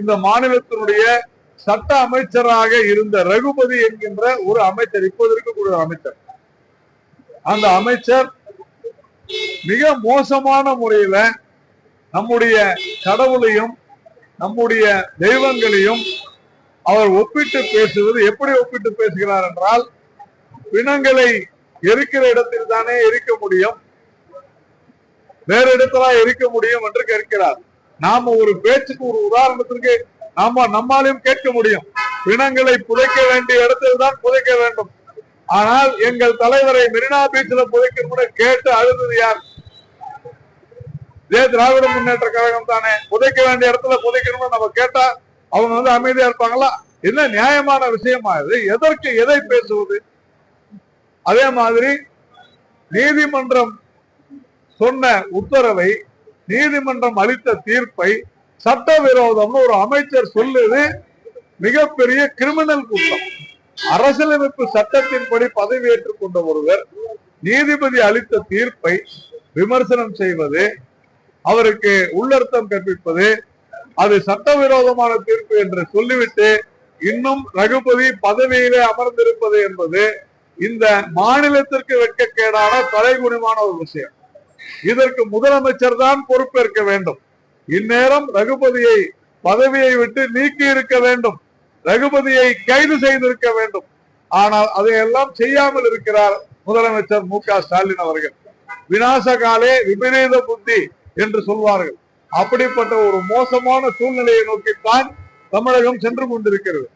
இந்த மாநிலத்தினுடைய சட்ட அமைச்சராக இருந்த ரகுபதி என்கின்ற ஒரு அமைச்சர், இப்போது இருக்கக்கூடிய அமைச்சர், அந்த அமைச்சர் மிக மோசமான முறையில நம்முடைய கடவுளையும் நம்முடைய தெய்வங்களையும் அவர் ஒப்பிட்டு பேசுவது. எப்படி ஒப்பிட்டு பேசுகிறார் என்றால், பிணங்களை எரிக்கிற இடத்தில் தானே எரிக்க முடியும், வேற இடத்துல எரிக்க முடியும் என்று கேட்கிறார். நாம ஒரு பேச்சுக்கு, ஒரு உதாரணத்திற்கு நம்மாலையும் கேட்க முடியும், பிணங்களை புதைக்க வேண்டிய இடத்தில் தான் புதைக்க வேண்டும். ஆனால் எங்கள் தலைவரை மெரினா பீச்சில் புதைக்கணும்னு கேட்டு அழுது யார்? இதே திராவிட முன்னேற்ற கழகம் தானே. புதைக்க வேண்டிய இடத்துல புதைக்கணும்னு நம்ம கேட்டா அவங்க அமைதியா இருப்பாங்களா? என்ன நியாயமான விஷயமா இது? எதற்கு எதை பேசுவது? அதே மாதிரி நீதிமன்றம் சொன்ன உத்தரவை, நீதிமன்றம் அளித்த தீர்ப்பை சட்டவிரோதம்னு ஒரு அமைச்சர் சொல்லுது. மிகப்பெரிய கிரிமினல் குற்றம். அரசியலமைப்பு சட்டத்தின்படி பதவியேற்றுக் கொண்ட ஒருவர் நீதிபதி அளித்த தீர்ப்பை விமர்சனம் செய்வது, அவருக்கு உள்ளர்த்தம் கற்பிப்பது, அது சட்டவிரோதமான தீர்ப்பு என்று சொல்லிவிட்டு இன்னும் ரகுபதி பதவியிலே அமர்ந்திருப்பது என்பது இந்த மாநிலத்திற்கு வெட்கக்கேடான தலைகுனிவான ஒரு விஷயம். இதற்கு முதலமைச்சர் தான் பொறுப்பேற்க வேண்டும். இந்நேரம் ரகுபதியை பதவியை விட்டு நீக்கி இருக்க வேண்டும், ரகுபதியை கைது செய்திருக்க வேண்டும். ஆனால் அதையெல்லாம் செய்யாமல் இருக்கிறார் முதலமைச்சர் மு.க.ஸ்டாலின் அவர்கள். விநாசகாலே விபரீத புத்தி என்று சொல்வார்கள். அப்படிப்பட்ட ஒரு மோசமான சூழ்நிலையை நோக்கித்தான் தமிழகம் சென்று கொண்டிருக்கிறது.